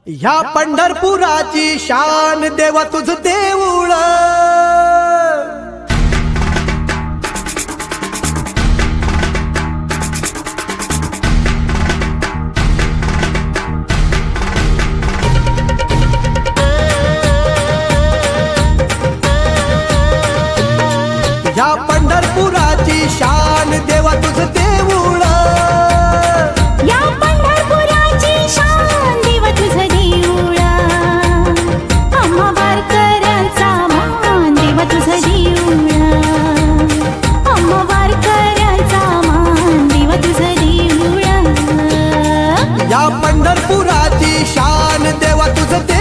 ह्या पंढरपुराची शान देवा तुझ देऊळ। ह्या पंढरपुराची शान देवा तुझ देऊळ। या पंढरपुराची शान देवा तुझ देऊळ। आम्हा वारकऱ्यांचा मान देवा तुझ देऊळ। आम्हा वारकऱ्यांचा मान देवा तुझ देऊळ। या पंढरपुराची शान देवा तुझ देऊळ।